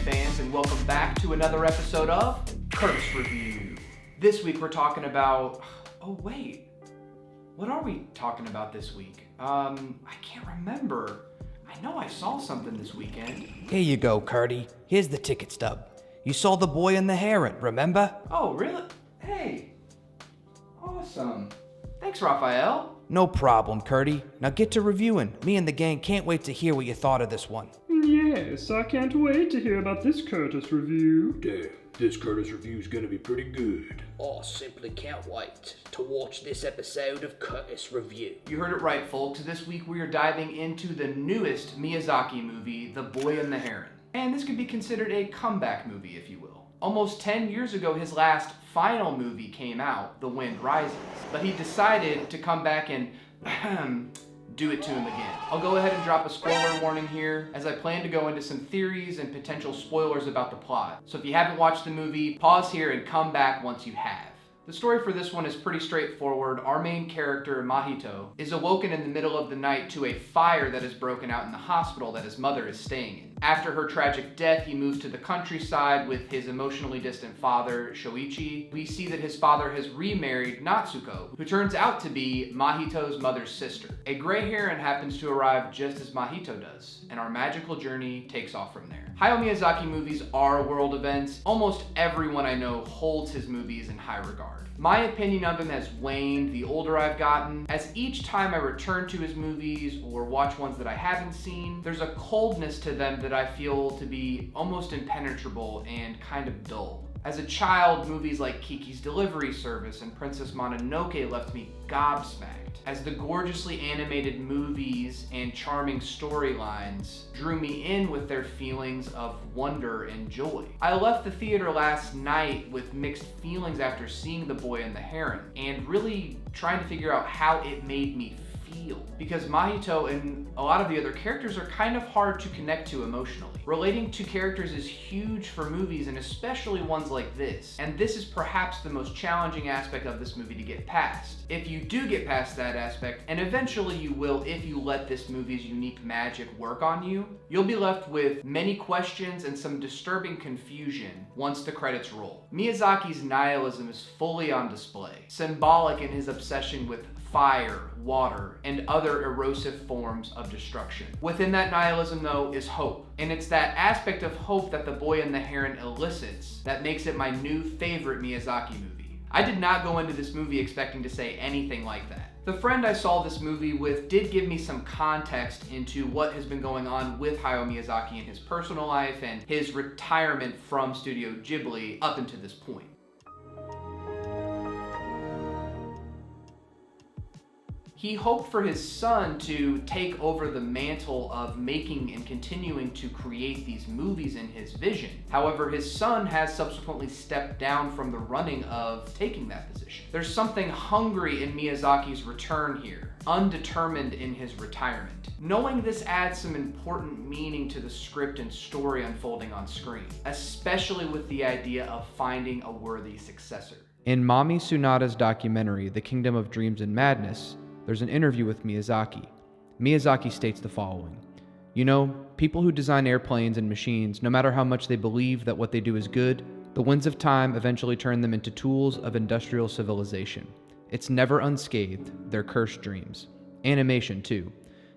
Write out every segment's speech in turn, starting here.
fans, and welcome back to another episode of Curtis Review. This week we're talking about... Oh wait, what are we talking about this week? I can't remember. I know I saw something this weekend. Here you go, Curdy. Here's the ticket stub. You saw The Boy and The Heron, remember? Oh, really? Hey, awesome. Thanks, Raphael. No problem, Curdy. Now get to reviewing. Me and the gang can't wait to hear what you thought of this one. Yes, I can't wait to hear about this Curtis review. Damn, this Curtis review's gonna be pretty good. I simply can't wait to watch this episode of Curtis Review. You heard it right, folks. This week we are diving into the newest Miyazaki movie, The Boy and the Heron. And this could be considered a comeback movie, if you will. Almost 10 years ago, his last final movie came out, The Wind Rises. But he decided to come back and do it to him again. I'll go ahead and drop a spoiler warning here, as I plan to go into some theories and potential spoilers about the plot. So if you haven't watched the movie, pause here and come back once you have. The story for this one is pretty straightforward. Our main character, Mahito, is awoken in the middle of the night to a fire that has broken out in the hospital that his mother is staying in. After her tragic death, he moves to the countryside with his emotionally distant father, Shoichi. We see that his father has remarried Natsuko, who turns out to be Mahito's mother's sister. A gray heron happens to arrive just as Mahito does, and our magical journey takes off from there. Hayao Miyazaki movies are world events. Almost everyone I know holds his movies in high regard. My opinion of him has waned the older I've gotten, as each time I return to his movies or watch ones that I haven't seen, there's a coldness to them that I feel to be almost impenetrable and kind of dull. As a child, movies like Kiki's Delivery Service and Princess Mononoke left me gobsmacked, as the gorgeously animated movies and charming storylines drew me in with their feelings of wonder and joy. I left the theater last night with mixed feelings after seeing The Boy and the Heron, and really trying to figure out how it made me feel. Because Mahito and a lot of the other characters are kind of hard to connect to emotionally. Relating to characters is huge for movies, and especially ones like this. And this is perhaps the most challenging aspect of this movie to get past. If you do get past that aspect, and eventually you will if you let this movie's unique magic work on you, you'll be left with many questions and some disturbing confusion once the credits roll. Miyazaki's nihilism is fully on display, symbolic in his obsession with fire, water, and other erosive forms of destruction. Within that nihilism, though, is hope. And it's that aspect of hope that The Boy and the Heron elicits that makes it my new favorite Miyazaki movie. I did not go into this movie expecting to say anything like that. The friend I saw this movie with did give me some context into what has been going on with Hayao Miyazaki in his personal life and his retirement from Studio Ghibli up until this point. He hoped for his son to take over the mantle of making and continuing to create these movies in his vision. However, his son has subsequently stepped down from the running of taking that position. There's something hungry in Miyazaki's return here, undetermined in his retirement. Knowing this adds some important meaning to the script and story unfolding on screen, especially with the idea of finding a worthy successor. In Mami Tsunada's documentary, The Kingdom of Dreams and Madness, there's an interview with Miyazaki. Miyazaki states the following: "You know, people who design airplanes and machines, no matter how much they believe that what they do is good, the winds of time eventually turn them into tools of industrial civilization. It's never unscathed, they're cursed dreams. Animation, too.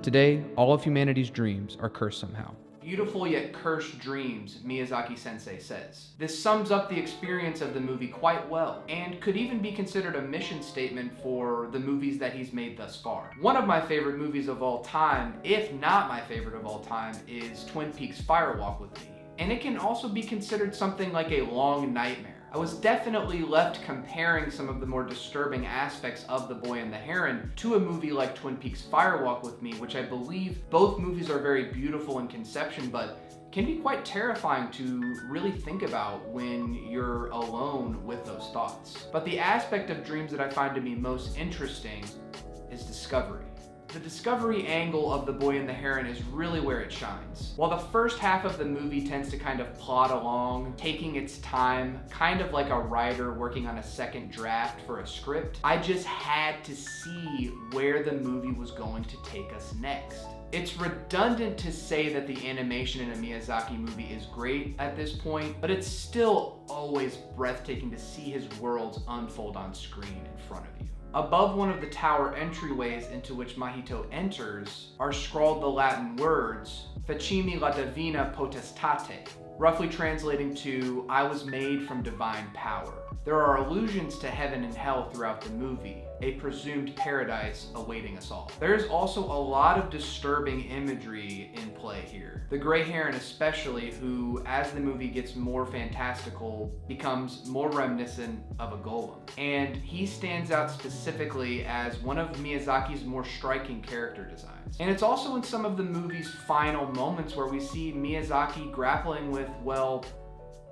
Today, all of humanity's dreams are cursed somehow." Beautiful yet cursed dreams, Miyazaki-sensei says. This sums up the experience of the movie quite well, and could even be considered a mission statement for the movies that he's made thus far. One of my favorite movies of all time, if not my favorite of all time, is Twin Peaks' Fire Walk with Me. And it can also be considered something like a long nightmare. I was definitely left comparing some of the more disturbing aspects of The Boy and the Heron to a movie like Twin Peaks' Fire Walk with Me, which I believe both movies are very beautiful in conception, but can be quite terrifying to really think about when you're alone with those thoughts. But the aspect of dreams that I find to be most interesting is discovery. The discovery angle of The Boy and the Heron is really where it shines. While the first half of the movie tends to kind of plod along, taking its time, kind of like a writer working on a second draft for a script, I just had to see where the movie was going to take us next. It's redundant to say that the animation in a Miyazaki movie is great at this point, but it's still always breathtaking to see his worlds unfold on screen in front of you. Above one of the tower entryways into which Mahito enters are scrawled the Latin words, Facimi la divina potestate, roughly translating to, I was made from divine power. There are allusions to heaven and hell throughout the movie, a presumed paradise awaiting us all. There is also a lot of disturbing imagery in play here. The Gray Heron especially, who, as the movie gets more fantastical, becomes more reminiscent of a golem. And he stands out specifically as one of Miyazaki's more striking character designs. And it's also in some of the movie's final moments where we see Miyazaki grappling with, well,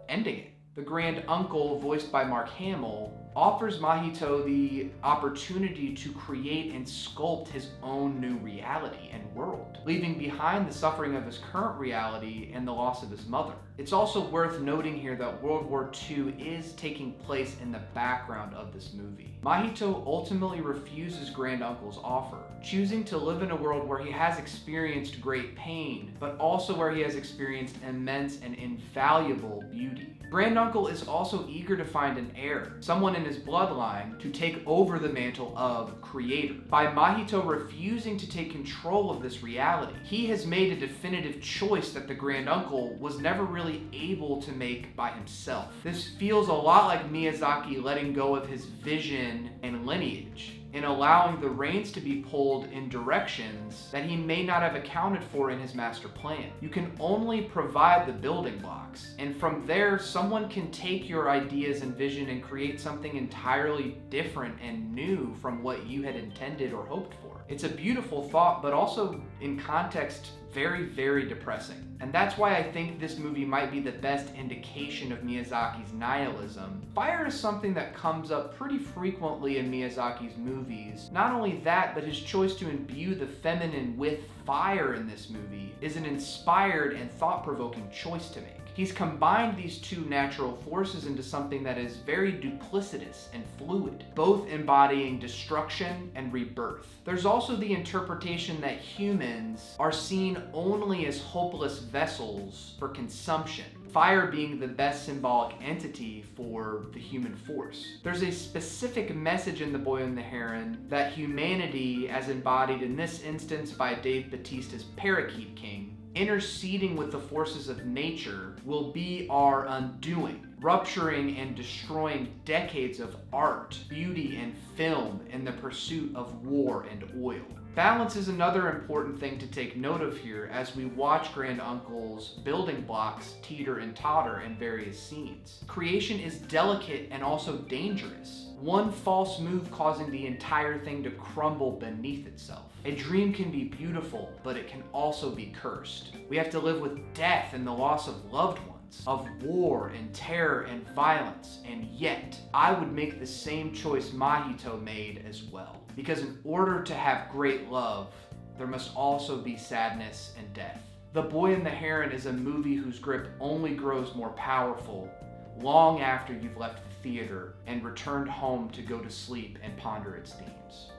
ending it. The Grand Uncle, voiced by Mark Hamill, offers Mahito the opportunity to create and sculpt his own new reality and world, leaving behind the suffering of his current reality and the loss of his mother. It's also worth noting here that World War II is taking place in the background of this movie. Mahito ultimately refuses Grand Uncle's offer, choosing to live in a world where he has experienced great pain, but also where he has experienced immense and invaluable beauty. Grand Uncle is also eager to find an heir, someone in his bloodline, to take over the mantle of creator. By Mahito refusing to take control of this reality, he has made a definitive choice that the Grand Uncle was never really able to make by himself. This feels a lot like Miyazaki letting go of his vision and lineage, in allowing the reins to be pulled in directions that he may not have accounted for in his master plan. You can only provide the building blocks, and from there, someone can take your ideas and vision and create something entirely different and new from what you had intended or hoped for. It's a beautiful thought, but also in context, very, very depressing. And that's why I think this movie might be the best indication of Miyazaki's nihilism. Fire is something that comes up pretty frequently in Miyazaki's movies. Not only that, but his choice to imbue the feminine with fire in this movie is an inspired and thought-provoking choice to make. He's combined these two natural forces into something that is very duplicitous and fluid, both embodying destruction and rebirth. There's also the interpretation that humans are seen only as hopeless vessels for consumption, fire being the best symbolic entity for the human force. There's a specific message in The Boy and the Heron that humanity, as embodied in this instance by Dave Bautista's Parakeet King, interceding with the forces of nature, will be our undoing, rupturing and destroying decades of art, beauty, and film in the pursuit of war and oil. Balance is another important thing to take note of here as we watch Grand Uncle's building blocks teeter and totter in various scenes. Creation is delicate and also dangerous. One false move causing the entire thing to crumble beneath itself. A dream can be beautiful, but it can also be cursed. We have to live with death and the loss of loved ones, of war and terror and violence, and yet I would make the same choice Mahito made as well. Because in order to have great love, there must also be sadness and death. The Boy and the Heron is a movie whose grip only grows more powerful long after you've left the theater and returned home to go to sleep and ponder its themes.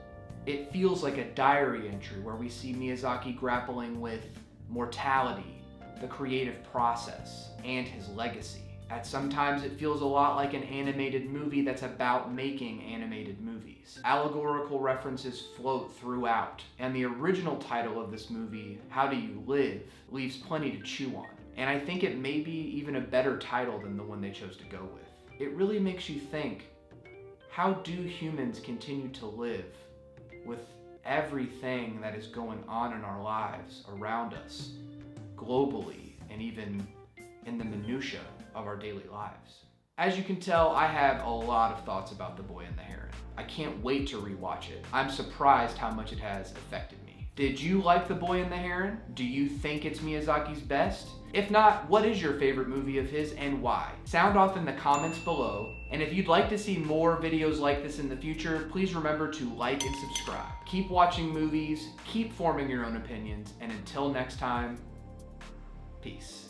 It feels like a diary entry where we see Miyazaki grappling with mortality, the creative process, and his legacy. At sometimes it feels a lot like an animated movie that's about making animated movies. Allegorical references float throughout, and the original title of this movie, How Do You Live?, leaves plenty to chew on. And I think it may be even a better title than the one they chose to go with. It really makes you think, how do humans continue to live with everything that is going on in our lives around us, globally, and even in the minutiae of our daily lives? As you can tell, I have a lot of thoughts about The Boy and the Heron. I can't wait to rewatch it. I'm surprised how much it has affected me. Did you like The Boy and the Heron? Do you think it's Miyazaki's best? If not, what is your favorite movie of his and why? Sound off in the comments below. And if you'd like to see more videos like this in the future, please remember to like and subscribe. Keep watching movies, keep forming your own opinions, and until next time, peace.